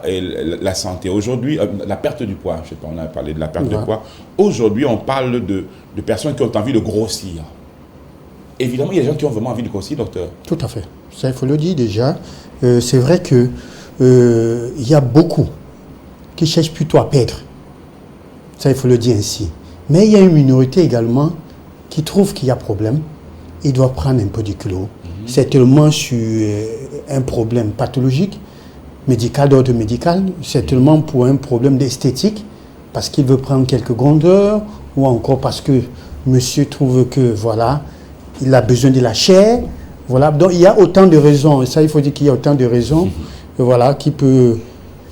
et la santé. Aujourd'hui, la perte du poids, je sais pas, on a parlé de la perte de poids. Aujourd'hui, on parle de personnes qui ont envie de grossir. Évidemment, il y a des gens qui ont vraiment envie de grossir, docteur. Tout à fait. Ça, il faut le dire déjà. C'est vrai que il y a beaucoup qui cherchent plutôt à perdre. Ça, il faut le dire ainsi. Mais il y a une minorité également qui trouve qu'il y a problème. Ils doivent prendre un peu du culot. C'est tellement sur un problème pathologique, médical, d'ordre médical, c'est tellement pour un problème d'esthétique, parce qu'il veut prendre quelques grandeurs, ou encore parce que monsieur trouve que, voilà, il a besoin de la chair. Voilà. Donc, il y a autant de raisons, et ça, il faut dire qu'il y a autant de raisons, voilà, qui peut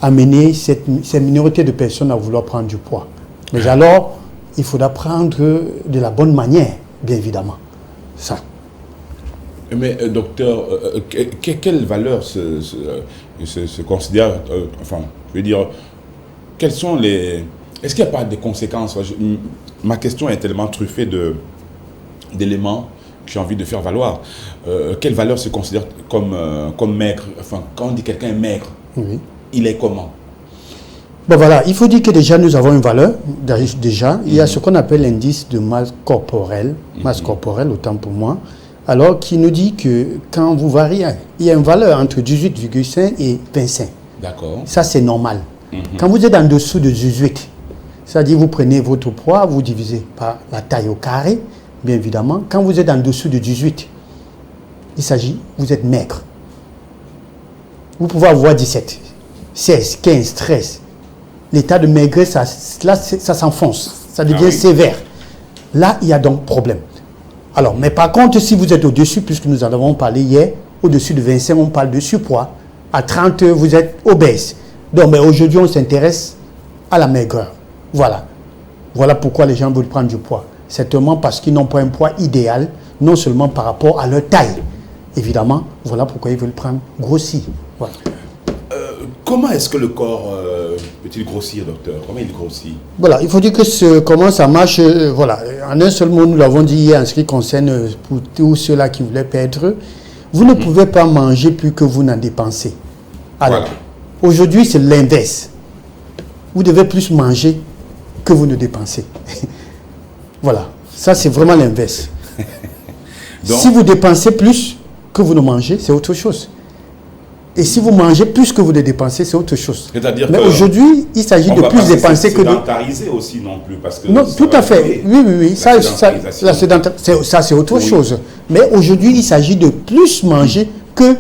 amener cette minorité de personnes à vouloir prendre du poids. Mais alors, il faudra prendre de la bonne manière, bien évidemment. Ça. Mais docteur, quelle valeur se considère, enfin, je veux dire, quelles sont les... Est-ce qu'il n'y a pas de conséquences? Ma question est tellement truffée d'éléments que j'ai envie de faire valoir. Quelle valeur se considère comme maigre? Enfin, quand on dit quelqu'un est maigre, il est comment? Bon voilà, il faut dire que déjà nous avons une valeur. Déjà, il y a ce qu'on appelle l'indice de masse corporelle, autant pour moi. Alors, qui nous dit que quand vous variez, il y a une valeur entre 18,5 et 25. D'accord. Ça, c'est normal. Quand vous êtes en dessous de 18, c'est-à-dire vous prenez votre poids, vous divisez par la taille au carré, bien évidemment. Quand vous êtes en dessous de 18, il s'agit, vous êtes maigre. Vous pouvez avoir 17, 16, 15, 13. L'état de maigresse, là, ça s'enfonce, ça devient sévère. Là, il y a donc problème. Alors, mais par contre, si vous êtes au-dessus, puisque nous en avons parlé hier, au-dessus de 25, on parle de surpoids. À 30, vous êtes obèse. Donc, mais aujourd'hui, on s'intéresse à la maigreur. Voilà. Voilà pourquoi les gens veulent prendre du poids. Certainement parce qu'ils n'ont pas un poids idéal, non seulement par rapport à leur taille. Évidemment, voilà pourquoi ils veulent prendre grossir. Voilà. Comment est-ce que le corps peut-il grossir, docteur? Comment il grossit? Voilà, il faut dire que comment ça marche, voilà. En un seul mot, nous l'avons dit hier en ce qui concerne pour tous ceux-là qui voulaient perdre, vous ne pouvez pas manger plus que vous n'en dépensez. Alors, aujourd'hui, c'est l'inverse. Vous devez plus manger que vous ne dépensez. Voilà, ça c'est vraiment l'inverse. Si vous dépensez plus que vous ne mangez, c'est autre chose. Et si vous mangez plus que vous ne dépensez, c'est autre chose. Mais aujourd'hui, il s'agit de plus dépenser que de... sédentariser aussi non plus. Parce que non, tout à fait. Oui. Ça, c'est autre chose. Mais aujourd'hui, il s'agit de plus manger que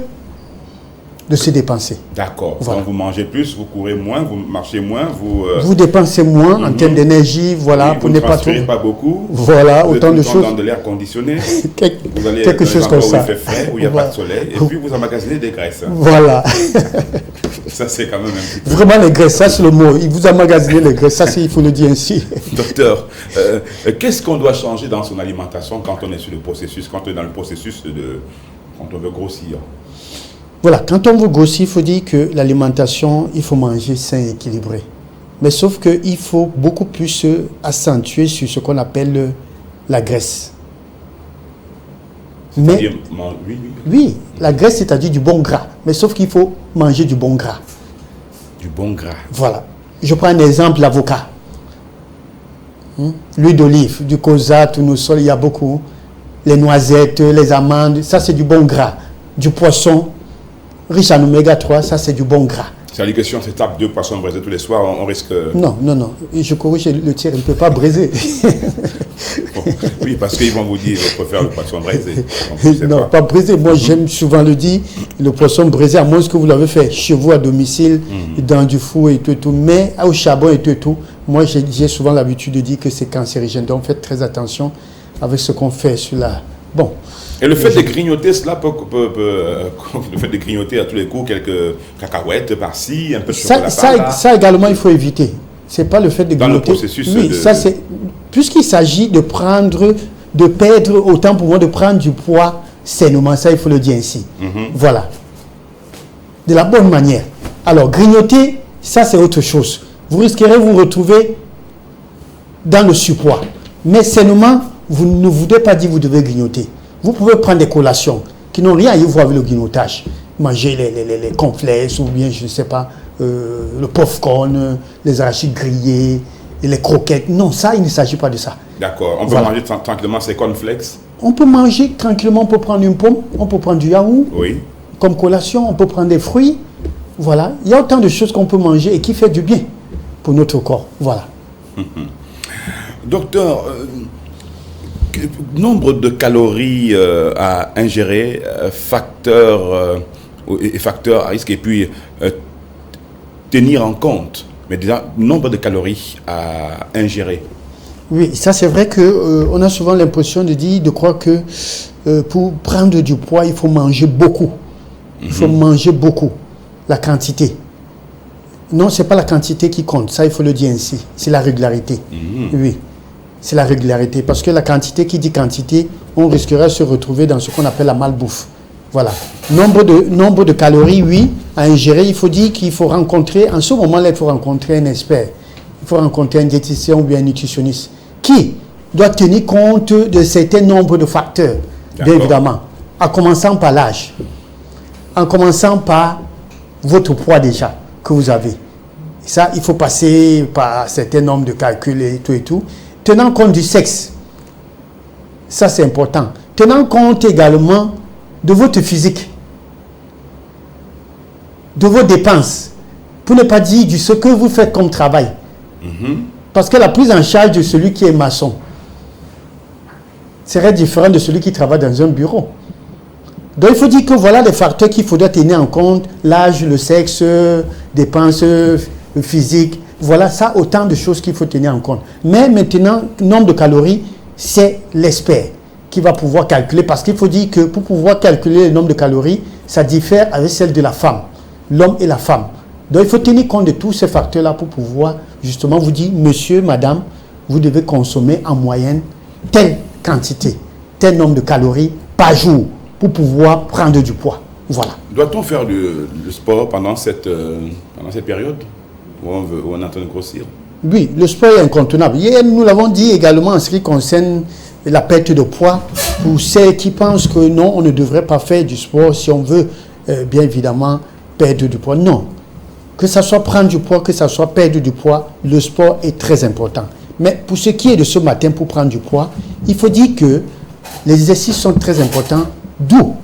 de se dépenser. D'accord. Voilà. Quand vous mangez plus, vous courez moins, vous marchez moins, vous dépensez moins en termes d'énergie, voilà, oui, pour ne pas trop. Pas beaucoup. Voilà, autant de choses. Dans de l'air conditionné. Vous allez quelque chose comme ça. Où il fait frais, où il n'y a pas de soleil, et puis vous emmagasinez des graisses. Voilà. Ça, c'est quand même un petit peu... Vraiment, les graisses, ça c'est le mot. Il vous emmagasinez les graisses, ça il faut le dire ainsi. Docteur, qu'est-ce qu'on doit changer dans son alimentation quand on est sur le processus, quand on est dans le processus quand on veut grossir? Voilà, quand on veut grossir, il faut dire que l'alimentation, il faut manger sain et équilibré. Mais sauf qu'il faut beaucoup plus accentuer sur ce qu'on appelle la graisse. Mais, oui, la graisse, c'est-à-dire du bon gras. Mais sauf qu'il faut manger du bon gras. Du bon gras. Voilà. Je prends un exemple, l'avocat. L'huile d'olive, du colza, tournesol, il y a beaucoup. Les noisettes, les amandes, ça c'est du bon gras. Du poisson, riche en oméga 3, ça c'est du bon gras. C'est-à-dire que si on se tape 2 poissons braisés tous les soirs, on risque... Non. Je corrige le tir, il ne peut pas braiser. Bon, oui, parce qu'ils vont vous dire je préfère le poisson braisé. Non, pas braisé. Moi, j'aime souvent le dire, le poisson braisé, à moins que vous l'avez fait chez vous à domicile, dans du four et tout. Mais au charbon et tout. Moi, j'ai souvent l'habitude de dire que c'est cancérigène. Donc, faites très attention avec ce qu'on fait sur la... Bon. Et le fait de grignoter, cela le fait de grignoter à tous les coups quelques cacahuètes par-ci, un peu de chocolat par-là. Ça également, il faut éviter. C'est pas le fait de grignoter. Dans le processus ça c'est... Puisqu'il s'agit de perdre, autant pour moi, de prendre du poids sainement, ça il faut le dire ainsi. Voilà. De la bonne manière. Alors, grignoter, ça c'est autre chose. Vous risquerez de vous retrouver dans le surpoids. Mais sainement, vous ne voulez pas dire que vous devez grignoter. Vous pouvez prendre des collations qui n'ont rien à y voir avec le grignotage. Manger les cornflakes ou bien, je ne sais pas, le popcorn, les arachides grillés, et les croquettes. Non, ça, il ne s'agit pas de ça. D'accord. On peut manger tranquillement ces cornflakes? On peut manger tranquillement, on peut prendre une pomme, on peut prendre du yaourt. Oui. Comme collation, on peut prendre des fruits. Voilà. Il y a autant de choses qu'on peut manger et qui fait du bien pour notre corps. Voilà. Docteur, nombre de calories à ingérer, facteurs à risque, et puis tenir en compte, mais déjà, nombre de calories à ingérer. Oui, ça c'est vrai qu'on a souvent l'impression de croire que pour prendre du poids, il faut manger beaucoup. Il faut manger beaucoup, la quantité. Non, ce n'est pas la quantité qui compte, ça il faut le dire ainsi, c'est la régularité. Oui, c'est la régularité, parce que la quantité qui dit quantité, on risquerait de se retrouver dans ce qu'on appelle la malbouffe. Voilà. Nombre de calories, oui, à ingérer, il faut dire qu'il faut rencontrer, en ce moment-là, il faut rencontrer un expert. Il faut rencontrer un diététicien ou bien un nutritionniste qui doit tenir compte de certains nombres de facteurs, bien évidemment, en commençant par l'âge, en commençant par votre poids déjà que vous avez. Et ça, il faut passer par un certain nombre de calculs et tout. Tenant compte du sexe, ça c'est important. Tenant compte également de votre physique, de vos dépenses, pour ne pas dire de ce que vous faites comme travail. Parce que la prise en charge de celui qui est maçon serait différente de celui qui travaille dans un bureau. Donc il faut dire que voilà les facteurs qu'il faudra tenir en compte, l'âge, le sexe, dépenses physiques, voilà ça autant de choses qu'il faut tenir en compte. Mais maintenant, nombre de calories, c'est l'expert qui va pouvoir calculer, parce qu'il faut dire que pour pouvoir calculer le nombre de calories, ça diffère avec celle de la femme, l'homme et la femme. Donc il faut tenir compte de tous ces facteurs-là pour pouvoir justement vous dire, monsieur, madame, vous devez consommer en moyenne telle quantité, tel nombre de calories par jour pour pouvoir prendre du poids. Voilà. Doit-on faire le sport pendant cette période où on est en train de grossir? Oui, le sport est incontournable. Hier, nous l'avons dit également en ce qui concerne la perte de poids, pour ceux qui pensent que non, on ne devrait pas faire du sport si on veut bien évidemment perdre du poids. Non. Que ça soit prendre du poids, que ça soit perdre du poids, le sport est très important. Mais pour ce qui est de ce matin, pour prendre du poids, il faut dire que les exercices sont très importants, d'où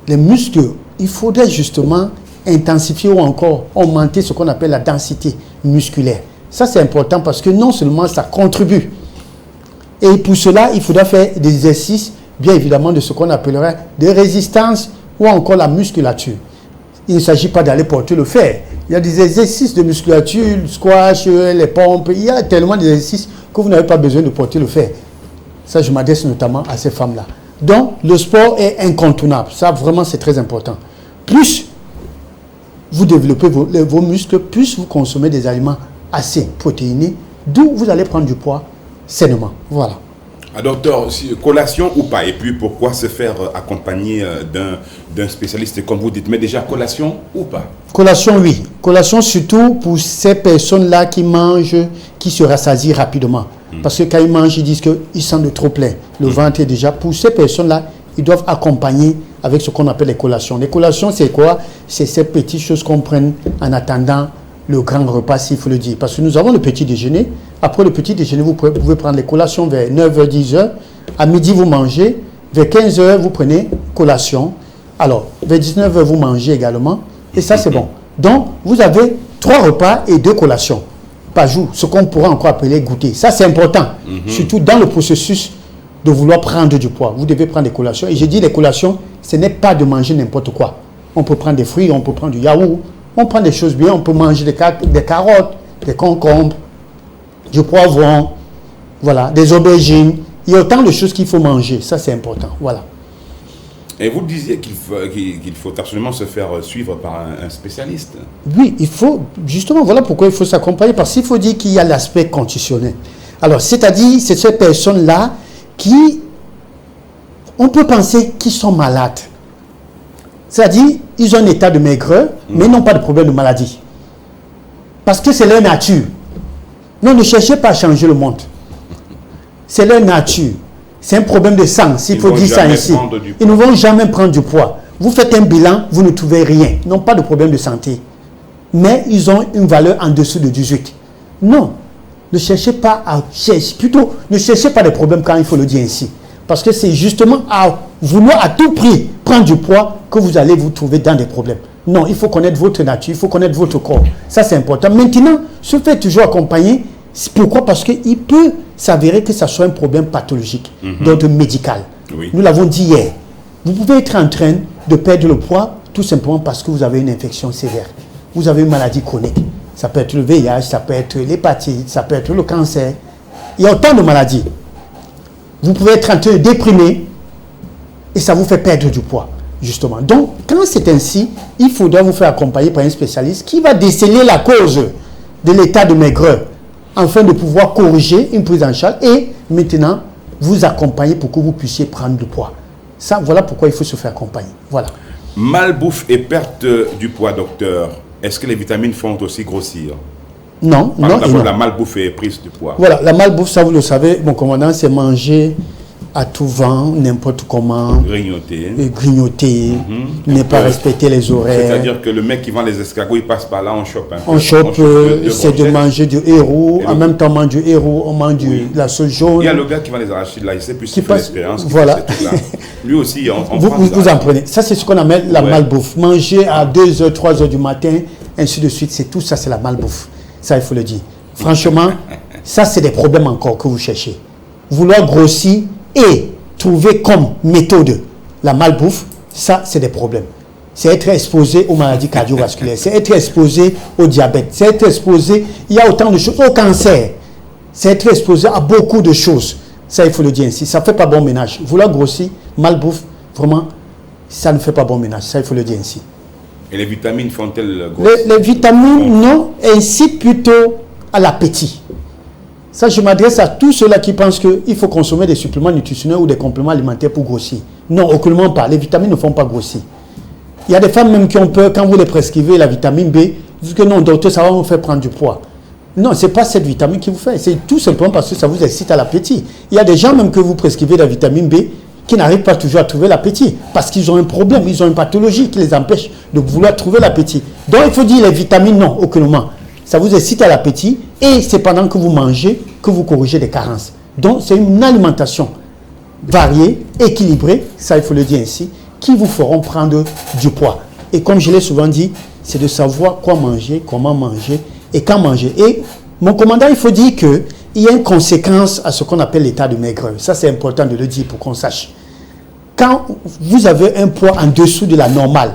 les muscles. Il faudrait justement intensifier ou encore augmenter ce qu'on appelle la densité musculaire. Ça, c'est important parce que non seulement ça contribue, et pour cela, il faudra faire des exercices, bien évidemment, de ce qu'on appellerait de résistance ou encore la musculature. Il ne s'agit pas d'aller porter le fer. Il y a des exercices de musculature, le squash, les pompes. Il y a tellement d'exercices que vous n'avez pas besoin de porter le fer. Ça, je m'adresse notamment à ces femmes-là. Donc, le sport est incontournable. Ça, vraiment, c'est très important. Plus vous développez vos muscles, plus vous consommez des aliments assez protéinés, d'où vous allez prendre du poids sainement. Voilà. Docteur, collation ou pas? Et puis pourquoi se faire accompagner d'un spécialiste comme vous dites? Mais déjà, collation ou pas? Collation, oui. Collation surtout pour ces personnes-là qui mangent, qui se rassasient rapidement. Parce que quand ils mangent, ils disent qu'ils sentent trop plein. Le ventre est déjà... Pour ces personnes-là, ils doivent accompagner avec ce qu'on appelle les collations. Les collations, c'est quoi? C'est ces petites choses qu'on prenne en attendant le grand repas, s'il faut le dire. Parce que nous avons le petit déjeuner. Après le petit déjeuner, vous pouvez prendre les collations vers 9h, 10h. À midi, vous mangez. Vers 15h, vous prenez collation. Alors, vers 19h, vous mangez également. Et ça, c'est bon. Donc, vous avez 3 repas et 2 collations par jour. Ce qu'on pourrait encore appeler goûter. Ça, c'est important. Surtout dans le processus de vouloir prendre du poids. Vous devez prendre des collations. Et j'ai dit, les collations, ce n'est pas de manger n'importe quoi. On peut prendre des fruits, on peut prendre du yaourt. On prend des choses bien, on peut manger des carottes, des concombres, du poivron, voilà, des aubergines. Il y a autant de choses qu'il faut manger. Ça, c'est important. Voilà. Et vous disiez qu'il faut absolument se faire suivre par un spécialiste. Oui, il faut, justement, voilà pourquoi il faut s'accompagner, parce qu'il faut dire qu'il y a l'aspect conditionnel. Alors, c'est-à-dire, c'est ces personnes-là qui, on peut penser qu'ils sont malades. C'est-à-dire, ils ont un état de maigreur, mais ils n'ont pas de problème de maladie. Parce que c'est leur nature. Non, ne cherchez pas à changer le monde. C'est leur nature. C'est un problème de sang, s'il faut dire ça ainsi. Ils ne vont jamais prendre du poids. Vous faites un bilan, vous ne trouvez rien. Ils n'ont pas de problème de santé. mais ils ont une valeur en dessous de 18. Non, ne cherchez pas à chercher, plutôt ne cherchez pas des problèmes quand il faut le dire ainsi. Parce que c'est justement à vouloir à tout prix prendre du poids que vous allez vous trouver dans des problèmes. Non, il faut connaître votre nature, il faut connaître votre corps. Ça, c'est important. Maintenant, se faire toujours accompagner. Pourquoi? Parce qu'il peut s'avérer que ça soit un problème pathologique, d'ordre médical. Oui. Nous l'avons dit hier. Vous pouvez être en train de perdre le poids tout simplement parce que vous avez une infection sévère. Vous avez une maladie chronique. Ça peut être le VIH, ça peut être l'hépatite, ça peut être le cancer. Il y a autant de maladies. Vous pouvez être en train de déprimer et ça vous fait perdre du poids, justement. Donc, quand c'est ainsi, il faudra vous faire accompagner par un spécialiste qui va déceler la cause de l'état de maigreur afin de pouvoir corriger une prise en charge et maintenant vous accompagner pour que vous puissiez prendre du poids. Ça, voilà pourquoi il faut se faire accompagner. Voilà. Malbouffe et perte du poids, docteur. Est-ce que les vitamines font aussi grossir? Non, non, d'abord, la malbouffe et prise de poids. Voilà, la malbouffe, ça vous le savez, mon commandant, c'est manger à tout vent, n'importe comment. Grignoter, ne pas respecter les horaires. C'est-à-dire que le mec qui vend les escargots, il passe par là, on chope un peu. On chope, c'est de manger du héros, en même temps on mange du héros, on mange de la sauce jaune. Il y a le gars qui vend les arachides là, il sait plus s'il fait l'expérience. Voilà. Lui aussi, on vous en prenez. Ça, c'est ce qu'on appelle la malbouffe. Manger à 2h, 3h du matin, ainsi de suite, c'est tout ça, c'est la malbouffe. Ça, il faut le dire. Franchement, ça, c'est des problèmes encore que vous cherchez. Vouloir grossir et trouver comme méthode la malbouffe, ça, c'est des problèmes. C'est être exposé aux maladies cardiovasculaires, c'est être exposé au diabète, c'est être exposé, il y a autant de choses, au cancer. C'est être exposé à beaucoup de choses. Ça, il faut le dire ainsi. Ça ne fait pas bon ménage. Vouloir grossir, malbouffe, vraiment, ça ne fait pas bon ménage. Ça, il faut le dire ainsi. Et les vitamines font-elles grossir? Les vitamines, non, incitent plutôt à l'appétit. Ça, je m'adresse à tous ceux-là qui pensent qu'il faut consommer des suppléments nutritionnels ou des compléments alimentaires pour grossir. Non, aucunement pas. Les vitamines ne font pas grossir. Il y a des femmes même qui ont peur quand vous les prescrivez la vitamine B, disent que non, docteur, ça va vous faire prendre du poids. Non, ce n'est pas cette vitamine qui vous fait. C'est tout simplement parce que ça vous excite à l'appétit. Il y a des gens même que vous prescrivez la vitamine B qui n'arrivent pas toujours à trouver l'appétit parce qu'ils ont un problème, ils ont une pathologie qui les empêche de vouloir trouver l'appétit. Donc, il faut dire les vitamines, non, aucunement. Ça vous excite à l'appétit et c'est pendant que vous mangez que vous corrigez des carences. Donc, c'est une alimentation variée, équilibrée, ça il faut le dire ainsi, qui vous feront prendre du poids. Et comme je l'ai souvent dit, c'est de savoir quoi manger, comment manger et quand manger. Et mon commandant, il faut dire qu'il y a une conséquence à ce qu'on appelle l'état de maigreur. Ça, c'est important de le dire pour qu'on sache. Quand vous avez un poids en dessous de la normale,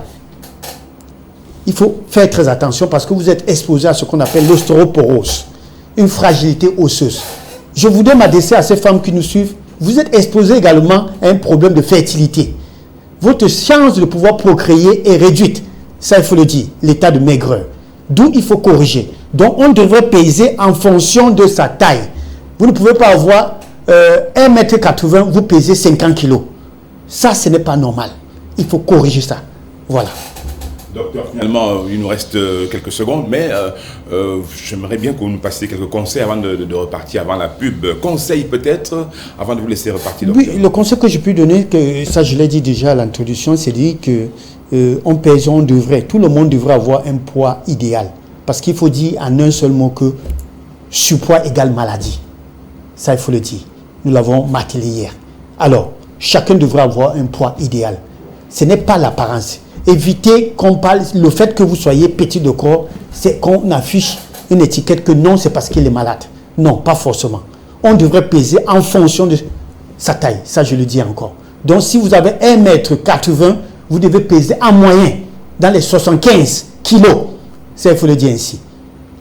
il faut faire très attention parce que vous êtes exposé à ce qu'on appelle l'ostéoporose, une fragilité osseuse. Je voudrais m'adresser à ces femmes qui nous suivent. Vous êtes exposé également à un problème de fertilité. Votre chance de pouvoir procréer est réduite. Ça, il faut le dire, l'état de maigreur. D'où il faut corriger. Donc, on devrait peser en fonction de sa taille. Vous ne pouvez pas avoir 1,80 m, vous pesez 50 kg. Ça, ce n'est pas normal. Il faut corriger ça. Voilà. Docteur, finalement, il nous reste quelques secondes, mais j'aimerais bien que vous nous passiez quelques conseils avant de repartir, avant la pub. Conseils peut-être, avant de vous laisser repartir, docteur. Oui, le conseil que je peux donner, que ça je l'ai dit déjà à l'introduction, c'est de dire que tout le monde devrait avoir un poids idéal. Parce qu'il faut dire en un seul mot que surpoids égale maladie. Ça, il faut le dire. Nous l'avons martelé hier. Alors, chacun devrait avoir un poids idéal. Ce n'est pas l'apparence. Évitez qu'on parle, le fait que vous soyez petit de corps, c'est qu'on affiche une étiquette que non, c'est parce qu'il est malade. Non, pas forcément. On devrait peser en fonction de sa taille. Ça, je le dis encore. Donc, si vous avez 1,80 m, vous devez peser en moyen dans les 75 kilos. Ça, il faut le dire ainsi.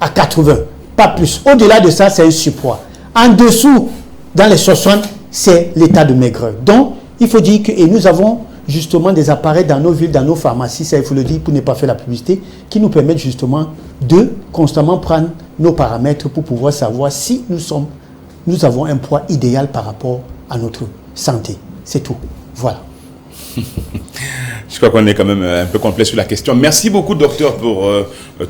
À 80, pas plus. Au-delà de ça, c'est un surpoids. En dessous, dans les 60, c'est l'état de maigreur. Donc, il faut dire que, et nous avons justement des appareils dans nos villes, dans nos pharmacies, ça il faut le dire pour ne pas faire la publicité, qui nous permettent justement de constamment prendre nos paramètres pour pouvoir savoir si nous avons un poids idéal par rapport à notre santé. C'est tout. Voilà. Je crois qu'on est quand même un peu complet sur la question. Merci beaucoup, docteur, pour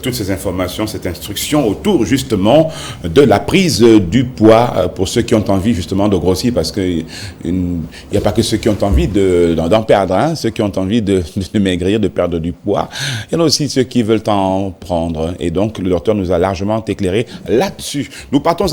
toutes ces informations, cette instruction autour justement de la prise du poids pour ceux qui ont envie justement de grossir, parce qu'il n'y a pas que ceux qui ont envie d'en perdre, hein, ceux qui ont envie de maigrir, de perdre du poids. Il y en a aussi ceux qui veulent en prendre. Et donc, le docteur nous a largement éclairé là-dessus. Nous partons